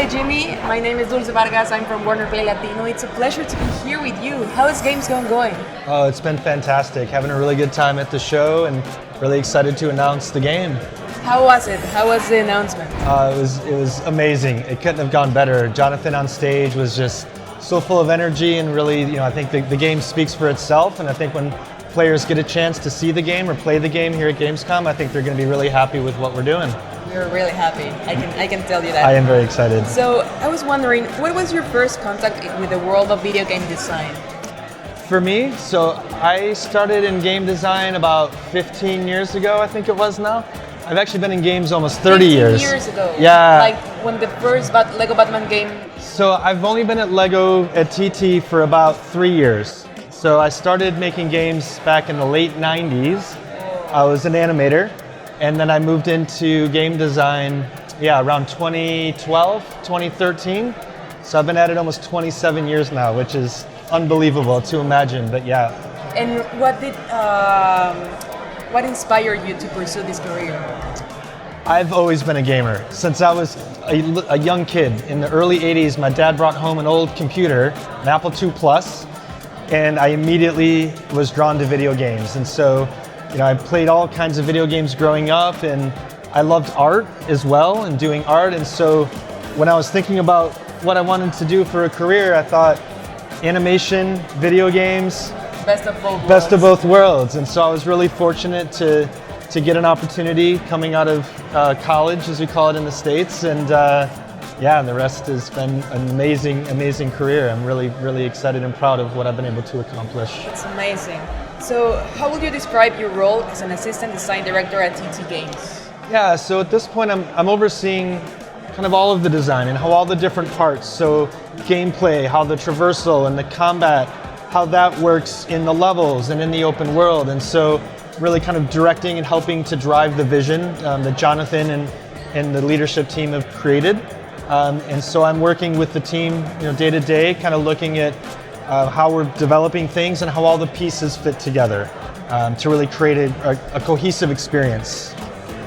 Hi Jimmy, my name is Dulce Vargas, I'm from Warner Play Latino. It's a pleasure to be here with you. How is Gamescom going? Oh, it's been fantastic. Having a really good time at the show and really excited to announce the game. How was it? How was the announcement? It was amazing. It couldn't have gone better. Jonathan on stage was just so full of energy and really, I think the game speaks for itself, and I think when players get a chance to see the game or play the game here at Gamescom, I think they're going to be really happy with what we're doing. We're really happy. I can tell you that. I am very excited. So I was wondering, what was your first contact with the world of video game design? For me, so I started in game design about 15 years ago, I think it was now. I've actually been in games almost 30 years. 15 years ago? Yeah. Like when the first Lego Batman game? So I've only been at Lego at TT for about 3 years. So I started making games back in the late 90s. I was an animator. And then I moved into game design, around 2012, 2013. So I've been at it almost 27 years now, which is unbelievable to imagine, but yeah. And what inspired you to pursue this career? I've always been a gamer. Since I was a young kid, in the early 80s, my dad brought home an old computer, an Apple II Plus, and I immediately was drawn to video games. And so, I played all kinds of video games growing up, and I loved art as well and doing art. And so when I was thinking about what I wanted to do for a career, I thought animation, video games, best of both worlds. Best of both worlds. And so I was really fortunate to get an opportunity coming out of college, as we call it in the States. And and the rest has been an amazing career. I'm really, really excited and proud of what I've been able to accomplish. It's amazing. So how would you describe your role as an assistant design director at TT Games? Yeah, so at this point I'm overseeing kind of all of the design and how all the different parts, so gameplay, how the traversal and the combat, how that works in the levels and in the open world. And so really kind of directing and helping to drive the vision that Jonathan and the leadership team have created. And so I'm working with the team day to day, kind of looking at how we're developing things and how all the pieces fit together to really create a cohesive experience.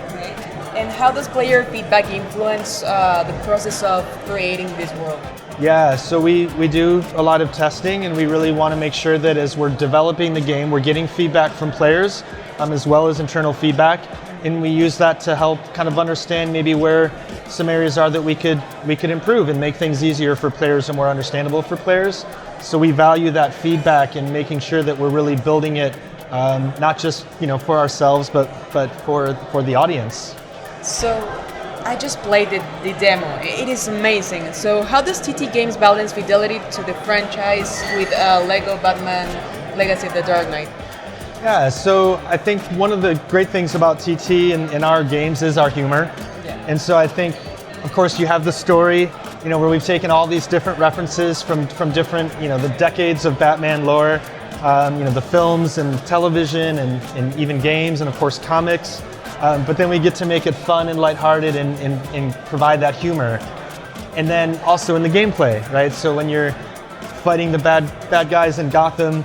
Okay. And how does player feedback influence the process of creating this world? Yeah, so we do a lot of testing, and we really want to make sure that as we're developing the game, we're getting feedback from players as well as internal feedback, and we use that to help kind of understand maybe where some areas are that we could improve and make things easier for players and more understandable for players. So we value that feedback and making sure that we're really building it not just for ourselves, but for the audience. So I just played the demo. It is amazing. So how does TT Games balance fidelity to the franchise with Lego Batman Legacy of the Dark Knight? Yeah, so I think one of the great things about TT and our games is our humor. Yeah. And so I think, of course, you have the story, where we've taken all these different references from different, the decades of Batman lore, the films and television and even games and, of course, comics. But then we get to make it fun and lighthearted and provide that humor. And then also in the gameplay, right? So when you're fighting the bad guys in Gotham,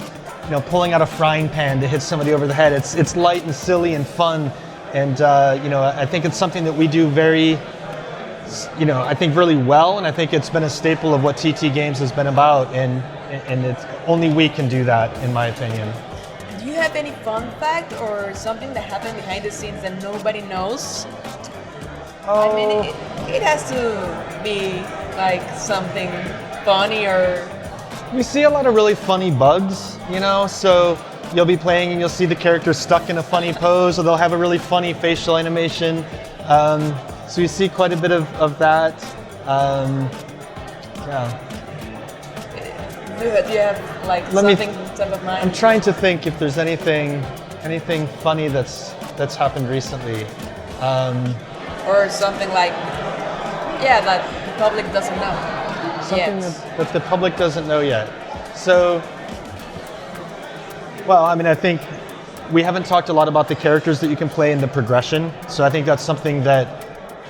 pulling out a frying pan to hit somebody over the head, it's light and silly and fun. And I think it's something that we do very, I think really well, and I think it's been a staple of what TT Games has been about, and it's only we can do that, in my opinion. Do you have any fun fact or something that happened behind the scenes that nobody knows? Oh. I mean, it has to be like something funny or... We see a lot of really funny bugs, so you'll be playing and you'll see the character stuck in a funny pose, or they'll have a really funny facial animation. So you see quite a bit of that. Do you have like something top of mind? I'm trying to think if there's anything funny that's happened recently. Or something like, that the public doesn't know. Something that the public doesn't know yet. So, I think we haven't talked a lot about the characters that you can play in the progression. So I think that's something that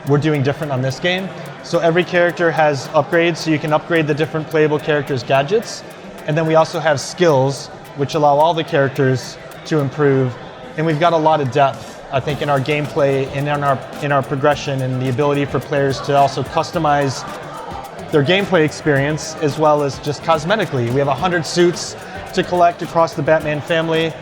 we're doing different on this game. So every character has upgrades, so you can upgrade the different playable characters' gadgets. And then we also have skills, which allow all the characters to improve. And we've got a lot of depth, I think, in our gameplay and in our progression, and the ability for players to also customize their gameplay experience as well as just cosmetically. We have 100 suits to collect across the Batman family.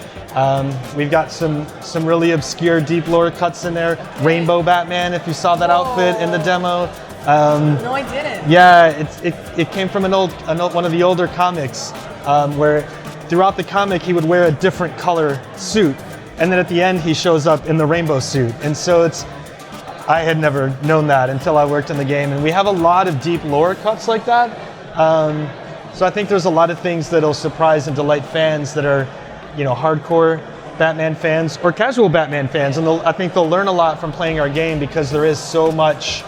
We've got some really obscure deep lore cuts in there. Rainbow Batman, if you saw that outfit in the demo. No, I didn't. Yeah, it came from one of the older comics where throughout the comic he would wear a different color suit, and then at the end he shows up in the rainbow suit. And so I had never known that until I worked in the game, and we have a lot of deep lore cuts like that. So I think there's a lot of things that'll surprise and delight fans that are, hardcore Batman fans or casual Batman fans, and I think they'll learn a lot from playing our game because there is so much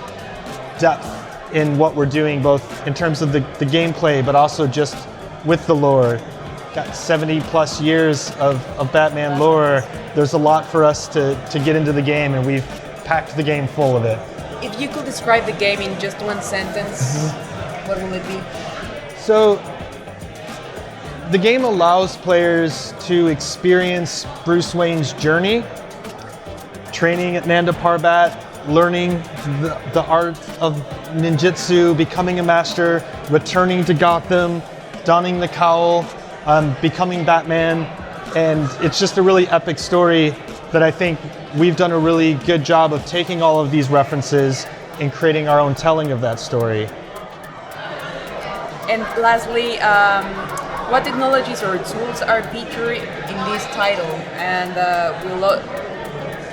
depth in what we're doing, both in terms of the gameplay, but also just with the lore. Got 70 plus years of Batman lore. There's a lot for us to get into the game, and we've packed the game full of it. If you could describe the game in just one sentence, what will it be? So, the game allows players to experience Bruce Wayne's journey, training at Nanda Parbat, learning the art of ninjutsu, becoming a master, returning to Gotham, donning the cowl, becoming Batman, and it's just a really epic story that I think we've done a really good job of taking all of these references and creating our own telling of that story. And lastly, what technologies or tools are featured in this title? And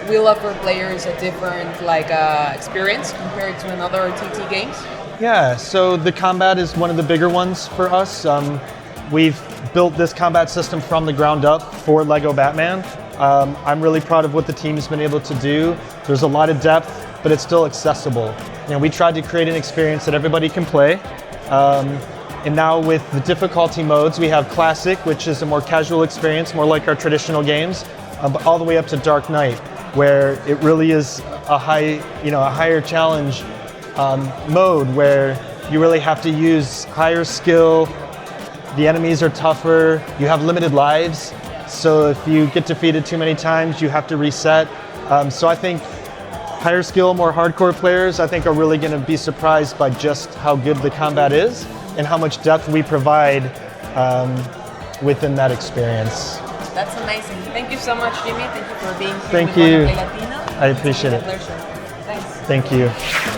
will offer players a different experience compared to another TT games? Yeah, so the combat is one of the bigger ones for us. We've built this combat system from the ground up for Lego Batman. I'm really proud of what the team's been able to do. There's a lot of depth, but it's still accessible. We tried to create an experience that everybody can play. And now with the difficulty modes, we have Classic, which is a more casual experience, more like our traditional games, but all the way up to Dark Knight, where it really is a higher challenge mode where you really have to use higher skill. The enemies are tougher. You have limited lives, so if you get defeated too many times, you have to reset. So I think higher skill, more hardcore players, I think are really going to be surprised by just how good the combat is and how much depth we provide within that experience. That's amazing. Thank you so much, Jimmy. Thank you for being here. Thank with you. Latino. I appreciate it. It's a pleasure. Thanks. Thank you.